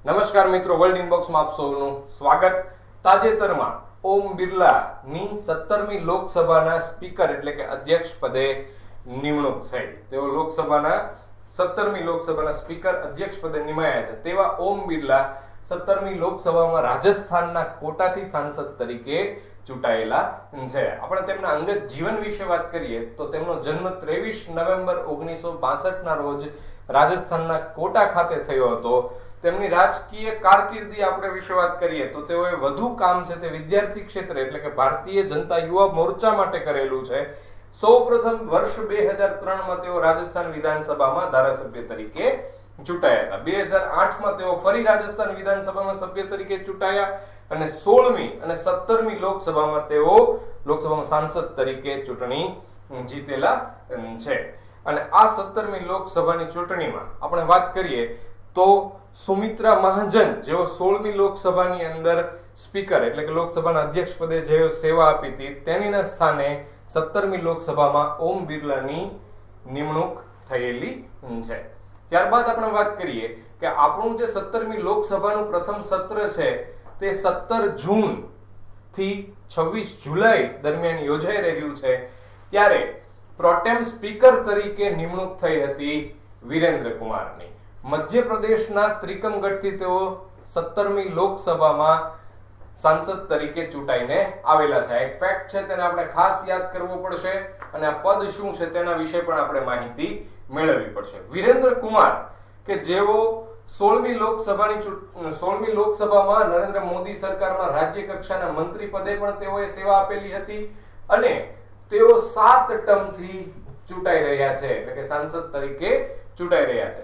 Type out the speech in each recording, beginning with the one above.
નમસ્કાર મિત્રો, વર્લ્ડ ઇનબોક્સમાં આપ સૌનું સ્વાગત. તાજેતરમાં ઓમ બિરલાની 17મી લોકસભાના સ્પીકર એટલે કે અધ્યક્ષ પદે નિમણૂક થઈ. તેઓ લોકસભાના 17મી લોકસભાના સ્પીકર અધ્યક્ષ પદે નિમાયા છે. તેવા ઓમ બિરલા 17મી લોકસભામાં રાજસ્થાનના કોટાથી સાંસદ તરીકે ચૂંટાયેલા છે. આપણે તેમના અંગત જીવન વિશે વાત કરીએ તો તેમનો જન્મ 23 નવેમ્બર 1962 ના રોજ રાજસ્થાનના કોટા ખાતે થયો હતો. તેમની રાજકીય કારકિર્દી આપણે વિશે વાત કરીએ તો તેઓએ વધુ કામ છે તે વિદ્યાર્થી ક્ષેત્રે એટલે કે ભારતીય જનતા યુવા મોરચા માટે કરેલું છે. સૌપ્રથમ વર્ષ 2003માં તેઓ રાજસ્થાન વિધાનસભામાં ધારાસભ્ય તરીકે ચૂંટાયા હતા. 2008માં તેઓ ફરી રાજસ્થાન વિધાનસભામાં સભ્ય તરીકે ચૂંટાયા અને 16મી અને 17મી લોકસભામાં તેઓ લોકસભામાં સાંસદ તરીકે ચૂંટણી જીતેલા છે. અને આ 17મી લોકસભાની ચૂંટણીમાં આપણે વાત કરીએ તો સુમિત્રા મહાજન જેઓ 16મી લોકસભાની અંદર સ્પીકર એટલે કે લોકસભાના અધ્યક્ષ પદે જેઓ સેવા આપી હતી તેનીના સ્થાને 17મી લોકસભામાં ઓમ બિરલાની નિમણૂક થયેલી છે. ત્યારબાદ આપણે વાત કરીએ કે આપણું જે 17મી લોકસભાનું પ્રથમ સત્ર છે તે 17 જૂન થી 26 જુલાઈ દરમિયાન યોજાઈ રહ્યું છે. ત્યારે પ્રોટેમ સ્પીકર તરીકે નિમણૂક થઈ હતી વિરેન્દ્ર કુમારની. મધ્યપ્રદેશના ત્રિકમગઢથી તેઓ 17મી લોકસભામાં સાંસદ તરીકે ચૂંટાઈને આવેલા છે. એક ફેક્ટ છે તેને આપણે ખાસ યાદ કરવો પડશે અને આ પદ શું છે તેના વિશે પણ આપણે માહિતી મેળવવી પડશે. વિરેન્દ્ર કુમાર કે જેઓ 16મી લોકસભામાં નરેન્દ્ર મોદી સરકારમાં રાજ્ય કક્ષાના મંત્રી પદે પણ તેઓએ સેવા આપેલી હતી અને તેઓ 7 ટર્મથી ચૂંટાઈ રહ્યા છે એટલે કે સાંસદ તરીકે ચૂંટાઈ રહ્યા છે.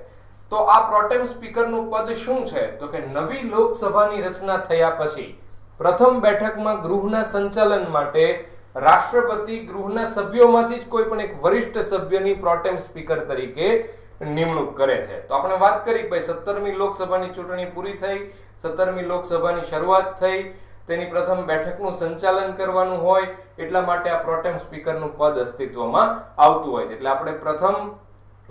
તો આ પ્રોટેમ સ્પીકરનું પદ શું છે તો કે નવી લોકસભાની રચના થયા પછી પ્રથમ બેઠકમાં ગૃહના સંચાલન માટે રાષ્ટ્રપતિ ગૃહના સભ્યોમાંથી જ કોઈ પણ એક વરિષ્ઠ સભ્યની પ્રોટેમ સ્પીકર તરીકે નિમણૂક કરે છે. તો આપણે વાત કરી કે ભાઈ 17મી લોકસભાની ચૂંટણી પૂરી થઈ, 17મી લોકસભાની શરૂઆત થઈ, તેની પ્રથમ બેઠકનું સંચાલન કરવાનું હોય એટલા માટે આ પ્રોટેમ સ્પીકરનું પદ અસ્તિત્વમાં આવતું હોય છે. એટલે આપણે પ્રથમ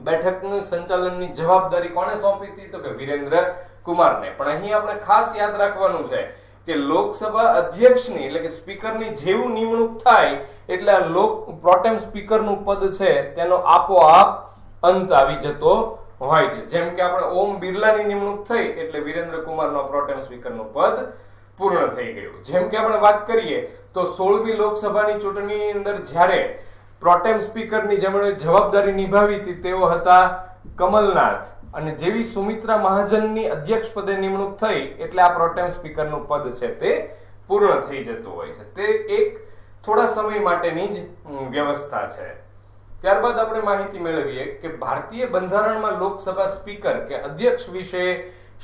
બેઠકનું સંચાલનની જવાબદારી કોને સોંપી હતી તો કે વિરેન્દ્ર કુમારને. પણ અહીં આપણે ખાસ યાદ રાખવાનું છે કે લોકસભા અધ્યક્ષની એટલે કે સ્પીકરની જેવું નિમણૂક થાય એટલે પ્રોટેમ સ્પીકરનું પદ છે તેનો આપોઆપ અંત આવી જતો હોય છે. જેમ કે આપણે ઓમ બિરલાની નિમણૂક થઈ એટલે વિરેન્દ્ર કુમારનો પ્રોટેમ સ્પીકરનું પદ પૂર્ણ થઈ ગયું. જેમ કે આપણે વાત કરીએ તો 16મી લોકસભાની ચૂંટણીની અંદર જ્યારે પ્રોટેમ સ્પીકરની જેમણે જવાબદારી નિભાવી હતી તેઓ હતા કમલનાથ અને જેવી સુમિત્રા મહાજનની અધ્યક્ષ પદે નિમણૂક થઈ એટલે આ પ્રોટેમ સ્પીકરનું પદ છે તે પૂર્ણ થઈ જતું હોય છે. તે એક થોડા સમય માટેની જ વ્યવસ્થા છે. ત્યારબાદ આપણે માહિતી મેળવીએ કે ભારતીય બંધારણમાં લોકસભા સ્પીકર કે અધ્યક્ષ વિશે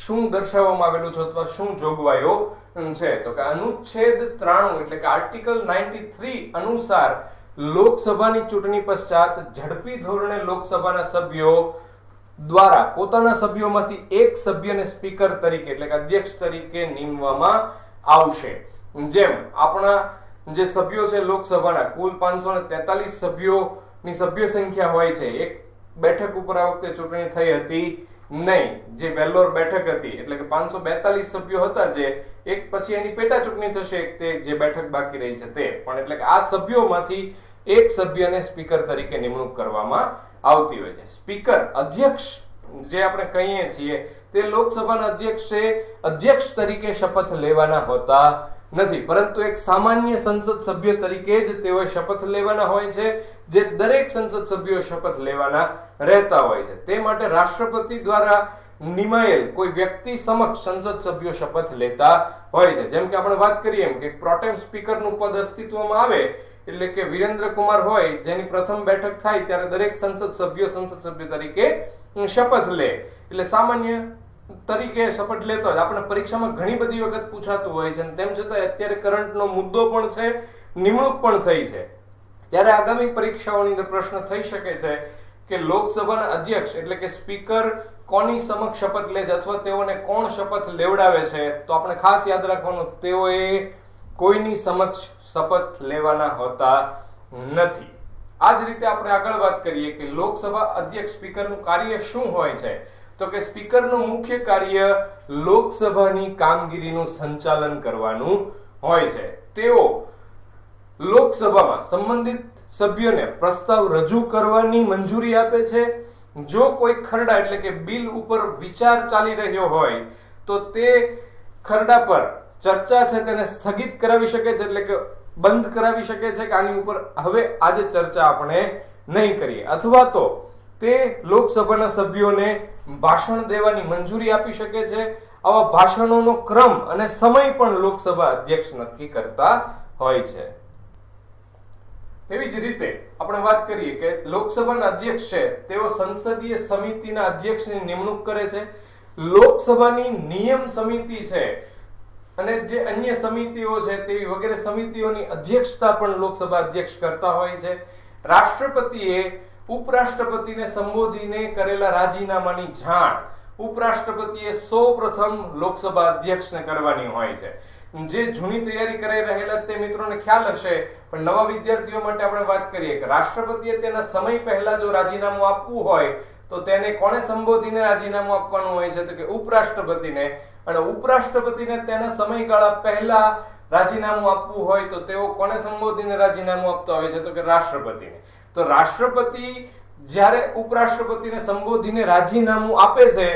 શું દર્શાવવામાં આવેલું છે અથવા શું જોગવાઈઓ છે તો કે અનુચ્છેદ 93 એટલે કે આર્ટિકલ 93 અનુસાર લોકસભાની ચૂંટણી પશ્ચાત ઝડપી ધોરણે લોકસભાના સભ્યો દ્વારા પોતાના સભ્યોમાંથી એક સભ્યને સ્પીકર તરીકે એટલે કે અધ્યક્ષ તરીકે નિમવામાં આવશે. જેમ આપણા જે સભ્યો છે લોકસભાના કુલ 543 સભ્યોની સભ્ય સંખ્યા હોય છે. એક બેઠક ઉપર આ વખતે ચૂંટણી થઈ હતી નહીં, જે વેલ્લોર બેઠક હતી એટલે કે 542 સભ્યો હતા જે એક પછી એની પેટા ચૂંટણી થશે તે જે બેઠક બાકી રહી છે તે પણ એટલે કે આ સભ્યોમાંથી એક સભ્યને સ્પીકર તરીકે નિમણૂક કરવામાં આવતી હોય છે. સ્પીકર અધ્યક્ષ જે આપણે કહીએ છીએ તે લોકસભાના અધ્યક્ષે અધ્યક્ષ તરીકે શપથ લેવાના હોતા નથી, પરંતુ એક સામાન્ય સંસદ સભ્ય તરીકે જ તેઓ શપથ લેવાના હોય છે જે દરેક સંસદ સભ્યો શપથ લેવાના રહેતા હોય છે. તે માટે રાષ્ટ્રપતિ દ્વારા નિમાયેલ કોઈ વ્યક્તિ સમક્ષ સંસદ સભ્યો શપથ લેતા હોય છે. જેમ કે આપણે વાત કરીએ એમ કે પ્રોટેમ સ્પીકરનું પદ અસ્તિત્વમાં આવે એટલે કે વિરેન્દ્ર કુમાર હોય જેની પ્રથમ બેઠક થાય ત્યારે દરેક સંસદ સભ્ય તરીકે શપથ લે એટલે સામાન્ય તરીકે શપથ લેતો હોય. આપણે પરીક્ષામાં ઘણી બધી વખત પૂછાતું હોય છે તેમ છતાં અત્યારે કરંટનો મુદ્દો પણ છે, નિમણૂક પણ થઈ છે. ત્યારે આગામી પરીક્ષાઓની અંદર પ્રશ્ન થઈ શકે છે કે લોકસભાના અધ્યક્ષ એટલે કે સ્પીકર કોની સમક્ષ શપથ લે છે અથવા તેઓને કોણ શપથ લેવડાવે છે. તો આપણે ખાસ યાદ રાખવાનું તેઓએ કોઈની સમક્ષ શપથ લેવાના હોતા નથી. આ જ રીતે આપણે આગળ વાત કરીએ કે લોકસભા અધ્યક્ષ સ્પીકરનું કાર્ય શું હોય છે તો કે સ્પીકરનું મુખ્ય કાર્ય લોકસભાની કામગીરીનું સંચાલન કરવાનું હોય છે. તેઓ લોકસભામાં સંબંધિત સભ્યોને પ્રસ્તાવ રજૂ કરવાની મંજૂરી આપે છે. જો કોઈ ખરડા એટલે કે બિલ ઉપર વિચાર ચાલી રહ્યો હોય તો તે ખરડા પર ચર્ચા છે તેને સ્થગિત કરાવી શકે છે, એટલે કે બંધ કરાવી શકે છે કે આની ઉપર હવે આજે ચર્ચા આપણે નહીં કરીએ, અથવા તો તે લોકસભાના સભ્યોને ભાષણ દેવાની મંજૂરી આપી શકે છે. આવા ભાષણોનો ક્રમ અને સમય પણ લોકસભા અધ્યક્ષ નક્કી કરતા હોય છે. એવી જ રીતે આપણે વાત કરીએ કે લોકસભાના અધ્યક્ષ છે તેઓ સંસદીય સમિતિના અધ્યક્ષની નિમણૂક કરે છે. લોકસભાની નિયમ સમિતિ છે અને જે અન્ય સમિતિઓ છે તેવી વગેરે સમિતિઓની અધ્યક્ષતા પણ લોકસભા અધ્યક્ષ કરતા હોય છે. રાષ્ટ્રપતિએ ઉપરાષ્ટ્રપતિને સંબોધીને કરેલા રાજીનામાની જાણ ઉપરાષ્ટ્રપતિએ સૌપ્રથમ લોકસભા અધ્યક્ષને કરવાની હોય છે. જે જૂની તૈયારી કરી રહેલા તે મિત્રોને ખ્યાલ હશે, પણ નવા વિદ્યાર્થીઓ માટે આપણે વાત કરીએ કે રાષ્ટ્રપતિએ તેના સમય પહેલા જો રાજીનામું આપવું હોય તો તેને કોને સંબોધીને રાજીનામું આપવાનું હોય છે, તો કે ઉપરાષ્ટ્રપતિને. અને ઉપરાષ્ટ્રપતિને તેના સમયગાળા પહેલા રાજીનામું આપવું હોય તો તેઓ કોને સંબોધીને રાજીનામું આપતા હોય છે, તો કે રાષ્ટ્રપતિને. તો રાષ્ટ્રપતિ જ્યારે ઉપરાષ્ટ્રપતિને સંબોધીને રાજીનામું આપે છે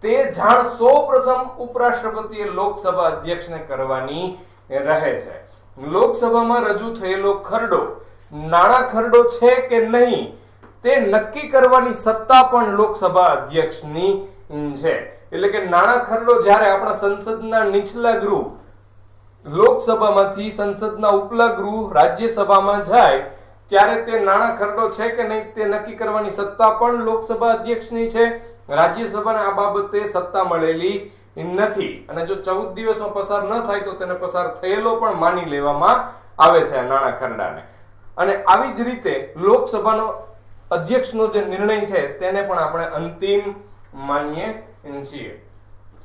તે જાણ સૌપ્રથમ ઉપરાષ્ટ્રપતિએ લોકસભા અધ્યક્ષને કરવાની રહે છે. લોકસભામાં રજૂ થયેલો ખરડો નાણાં ખરડો છે કે નહીં તે નક્કી કરવાની સત્તા પણ લોકસભા અધ્યક્ષની છે. એટલે કે નાણાં ખરડો જ્યારે આપણા સંસદના નીચલા ગૃહ લોકસભામાંથી સંસદના ઉપલા ગૃહ રાજ્યસભામાં જાય ત્યારે તે નાણાં ખરડો છે કે નહીં તે નક્કી કરવાની સત્તા પણ લોકસભા અધ્યક્ષની છે. રાજ્યસભાને આ બાબતે સત્તા મળેલી નથી અને જો 14 દિવસમાં પસાર ન થાય તો તેને પસાર થયેલો પણ માની લેવામાં આવે છે આ નાણાં ખરડાને. અને આવી જ રીતે લોકસભાનો અધ્યક્ષનો જે નિર્ણય છે તેને પણ આપણે અંતિમ માનીએ છીએ.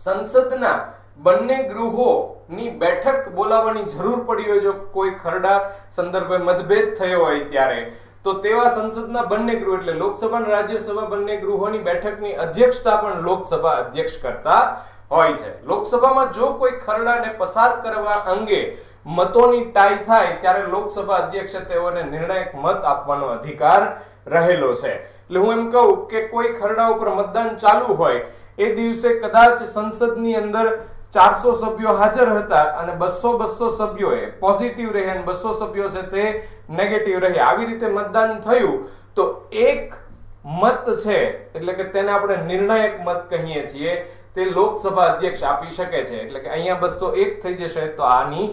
સંસદના બંને ગૃહોની બેઠક બોલાવવાની જરૂર પડી હોય, જો કોઈ ખરડા સંદર્ભે મતભેદ થયો હોય ત્યારે, તો તેવા સંસદના બંને ગૃહ એટલે લોકસભા અને રાજ્યસભા બંને ગૃહોની બેઠકની અધ્યક્ષતા પણ લોકસભા અધ્યક્ષ કરતા હોય છે. લોકસભામાં જો કોઈ ખરડાને પસાર કરવા અંગે મતોની ટાઈ થાય ત્યારે લોકસભા અધ્યક્ષે તેઓને નિર્ણાયક મત આપવાનો અધિકાર રહેલો છે. એટલે હું એમ કહું કે કોઈ ખરડા ઉપર મતદાન ચાલુ હોય એ દિવસે કદાચ સંસદની અંદર 400 સભ્યો હાજર હતા અને 200 સભ્યોએ પોઝિટિવ રહે અને 200 સભ્યો છે તે નેગેટિવ રહે, આવી રીતે મતદાન થયું તો એક મત છે એટલે કે તેને આપણે નિર્ણાયક મત કહીએ છીએ તે લોકસભા અધ્યક્ષ આપી શકે છે. એટલે કે અહીંયા 201 થઈ જશે તો આની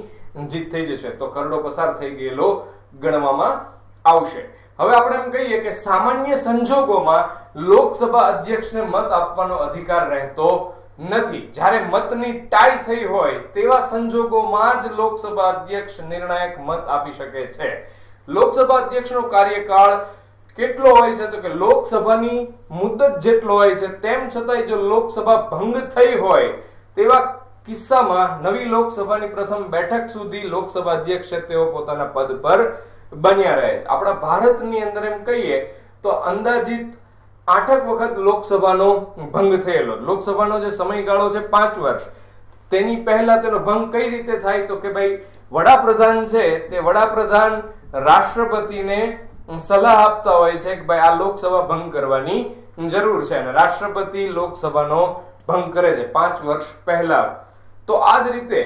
જીત થઈ જશે, તો ખરડો પસાર થઈ ગયેલો ગણવામાં આવશે. હવે આપણે એમ કહીએ કે સામાન્ય સંજોગોમાં લોકસભા અધ્યક્ષને મત આપવાનો અધિકાર રહેતો નથી. જ્યારે મતની ટાઈ થઈ હોય તેવા સંજોગોમાં જ લોકસભા અધ્યક્ષ નિર્ણાયક મત આપી શકે છે. લોકસભા અધ્યક્ષનો કાર્યકાળ કેટલો હોય છે, તો કે લોકસભાની મુદ્દત જેટલો હોય છે. તેમ છતાંય જો લોકસભા ભંગ થઈ હોય તેવા કિસ્સામાં નવી લોકસભાની પ્રથમ બેઠક સુધી લોકસભા અધ્યક્ષ તેઓ પોતાના પદ પર બન્યા રહે છે. આપણા ભારતની અંદર એમ કહીએ તો અંદાજિત 8 વખત લોકસભાનો ભંગ થયેલો. લોકસભાનો જે સમયગાળો છે 5 વર્ષ, તેની પહેલા તેનો ભંગ કઈ રીતે થાય તો કે ભાઈ વડાપ્રધાન છે તે વડાપ્રધાન રાષ્ટ્રપતિને સલાહ આપતા હોય છે કે ભાઈ આ લોકસભા ભંગ કરવાની જરૂર છે અને રાષ્ટ્રપતિ લોકસભાનો ભંગ કરે છે 5 વર્ષ પહેલા. તો આ જ રીતે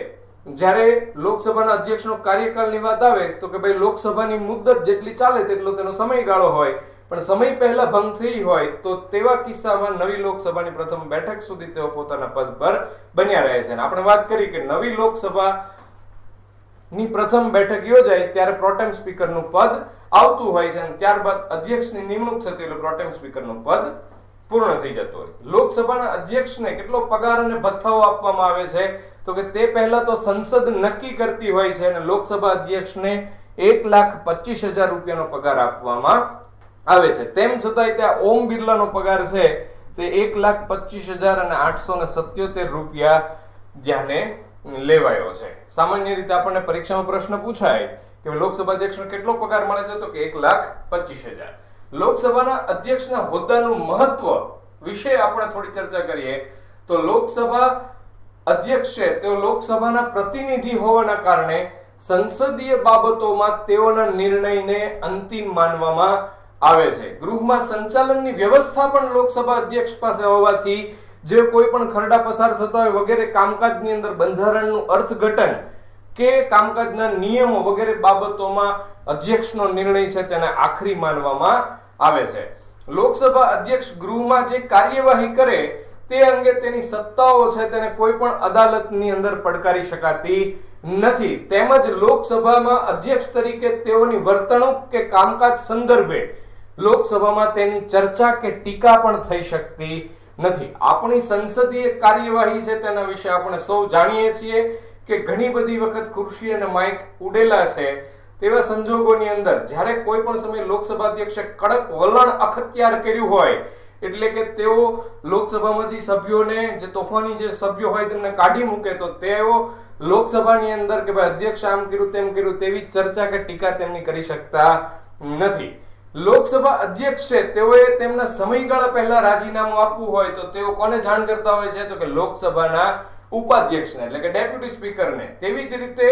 જ્યારે લોકસભાના અધ્યક્ષનો કાર્યકાળની વાત આવે તો કે ભાઈ લોકસભાની મુદ્દત જેટલી ચાલે તેટલો તેનો સમયગાળો હોય, પણ સમય પહેલા ભંગ થઈ હોય તો તેવા કિસ્સામાં નવી લોકસભાની પ્રથમ બેઠક સુધી તેઓ પોતાના પદ પર બન્યા રહે છે. આપણે વાત કરી કે નવી લોકસભાની પ્રથમ બેઠક યોજાય ત્યારે પ્રોટેમ સ્પીકરનું પદ આવતું હોય છે અને ત્યારબાદ અધ્યક્ષની નિમણૂક થતી એટલે પ્રોટેમ સ્પીકરનું પદ પૂર્ણ થઈ જતું હોય. લોકસભાના અધ્યક્ષને કેટલો પગાર અને ભથ્થાઓ આપવામાં આવે છે તો કે તે પહેલા તો સંસદ નક્કી કરતી હોય છે અને લોકસભા અધ્યક્ષને 1,25,000 રૂપિયાનો પગાર આપવામાં આવે છે. તેમ છતાંય ત્યાં ઓમ બિરલાનો પગાર છે તે 1,25,877 રૂપિયા ધ્યાને લેવાયો છે. સામાન્ય રીતે આપણને પરીક્ષામાં પ્રશ્ન પૂછાય કે લોકસભા અધ્યક્ષને કેટલો પગાર મળે છે તો કે 1,25,000. લોકસભાના અધ્યક્ષના હોદ્દાનું મહત્વ વિશે આપણે થોડી ચર્ચા કરીએ તો લોકસભા અધ્યક્ષ છે તેઓ લોકસભાના પ્રતિનિધિ હોવાના કારણે સંસદીય બાબતોમાં તેઓના નિર્ણયને અંતિમ માનવામાં આવે છે. ગૃહમાં સંચાલનની વ્યવસ્થા પણ લોકસભા અધ્યક્ષ પાસે હોવાથી જે કોઈ પણ ખરડા પસાર થતા હોય વગેરે કામકાજની અંદર બંધારણનું અર્થઘટન કે કામકાજના નિયમો વગેરે બાબતોમાં અધ્યક્ષનો નિર્ણય છે તેને આખરી માનવામાં આવે છે. લોકસભા અધ્યક્ષ ગૃહમાં જે કાર્યવાહી કરે તે અંગે તેની સત્તાઓ છે તેને કોઈ પણ અદાલતની અંદર પડકારી શકાતી નથી. તેમજ લોકસભામાં અધ્યક્ષ તરીકે તેઓની વર્તણૂક કે કામકાજ સંદર્ભે લોકસભામાં તેની ચર્ચા કે ટીકા પણ થઈ શકતી નથી. આપણી સંસદીય કાર્યવાહી છે તેના વિશે આપણે સૌ જાણીએ છીએ કે ઘણી બધી વખત ખુરશી અને માઇક ઉડેલા છે. તેવા સંજોગોની અંદર જ્યારે કોઈ પણ સમયે લોકસભા અધ્યક્ષે કડક વલણ અખત્યાર કર્યું હોય એટલે કે તેઓ લોકસભામાંથી સભ્યોને જે તોફાની જે સભ્યો હોય તેમને કાઢી મૂકે તો તેઓ લોકસભાની અંદર કે ભાઈ અધ્યક્ષ આમ કર્યું તેમ કર્યું તેવી ચર્ચા કે ટીકા તેમની કરી શકતા નથી. લોકસભા અધ્યક્ષ છે તેઓએ તેમના સમયગાળા પહેલા રાજીનામું આપવું હોય તો તેઓ કોને જાણ કરતા હોય છે તો કે લોકસભાના ઉપાધ્યક્ષને એટલે કે ડેપ્યુટી સ્પીકરને. તેવી જ રીતે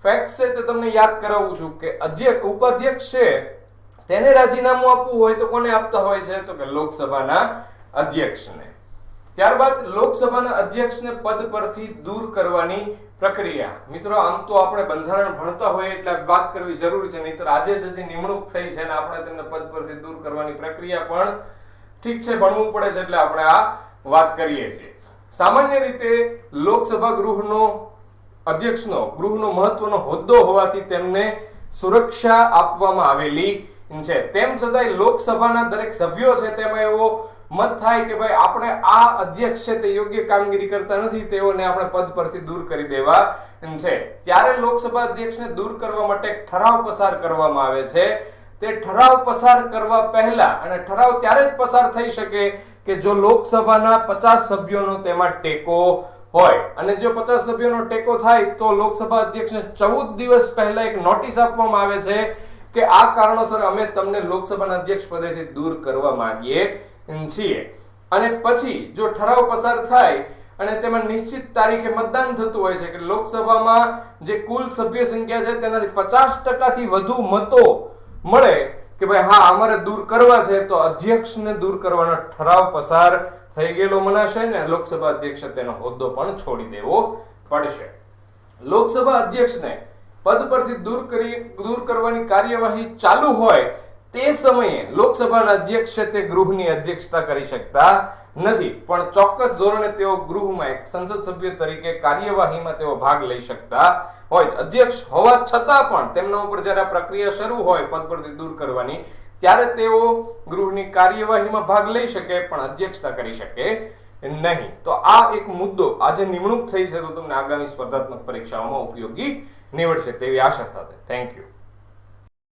ફેક્ટ છે તે તમને યાદ કરાવું છું કે ઉપાધ્યક્ષ છે તેને રાજીનામું આપવું હોય તો કોને આપતા હોય છે તો કે લોકસભાના અધ્યક્ષને. ત્યારબાદ લોકસભાના અધ્યક્ષને પદ પરથી દૂર કરવાની પ્રક્રિયા. મિત્રો આમ તો આપણે બંધારણ ભણતા હોય એટલે વાત કરવી જરૂરી છે, નહીતર આજે જ હજી નિમણૂક થઈ છે અને આપણે તેમને પદ પરથી દૂર કરવાની પ્રક્રિયા પણ ઠીક છે ભણવું પડે છે એટલે આપણે આ વાત કરીએ છીએ. સામાન્ય રીતે લોકસભા ગૃહનો મહત્વનો હોદ્દો હોવાથી તેમને સુરક્ષા આપવામાં આવેલી છે. તેમ છતાંય લોકસભાના દરેક સભ્યો છે તેમાં એવો મત થાય કે ભાઈ આપણે આ અધ્યક્ષ છે તે યોગ્ય કામગીરી કરતા નથી, તેઓને આપણે પદ પરથી દૂર કરી દેવા છે. ત્યારે લોકસભા અધ્યક્ષને દૂર કરવા માટે એક ઠરાવ પસાર કરવામાં આવે છે. તે ઠરાવ પસાર કરવા પહેલા અને ઠરાવ ત્યારે જ પસાર થઈ શકે કે જો લોકસભાના 50 સભ્યોનો તેમાં ટેકો હોય અને જો 50 સભ્યોનો ટેકો થાય તો લોકસભા અધ્યક્ષને 14 દિવસ પહેલા એક નોટિસ આપવામાં આવે છે કે આ કારણોસર અમે તમને લોકસભાના અધ્યક્ષ પદેથી દૂર કરવા માંગીએ છીએ. અને પછી જો ઠરાવ પસાર થાય અને તેમાં નિશ્ચિત તારીખે મતદાન થતું હોય છે કે લોકસભામાં જે કુલ સભ્ય સંખ્યા છે તેનાથી 50% થી વધુ મતો મળે કે ભાઈ હા અમારે દૂર કરવા છે તો અધ્યક્ષને દૂર કરવાનો ઠરાવ પસાર થઈ ગયેલો મનાશે ને લોકસભા અધ્યક્ષે તેનો હોદ્દો પણ છોડી દેવો પડશે. લોકસભા અધ્યક્ષને પદ પરથી દૂર કરવાની કાર્યવાહી ચાલુ હોય તે સમયે લોકસભાના અધ્યક્ષ તે ગૃહની અધ્યક્ષતા કરી શકતા નથી, પણ ચોક્કસ ધોરણે તેઓ ગૃહમાં એક સંસદ સભ્ય તરીકે કાર્યવાહીમાં તેઓ ભાગ લઈ શકતા હોય. અધ્યક્ષ હોવા છતાં પણ તેમના ઉપર જ્યારે આ પ્રક્રિયા શરૂ હોય પદ પરથી દૂર કરવાની ત્યારે તેઓ ગૃહની કાર્યવાહીમાં ભાગ લઈ શકે પણ અધ્યક્ષતા કરી શકે નહીં. તો આ એક મુદ્દો આજે નિમણૂક થઈ છે તો તમને આગામી સ્પર્ધાત્મક પરીક્ષાઓમાં ઉપયોગી નીવડશે તેવી આશા સાથે. Thank you.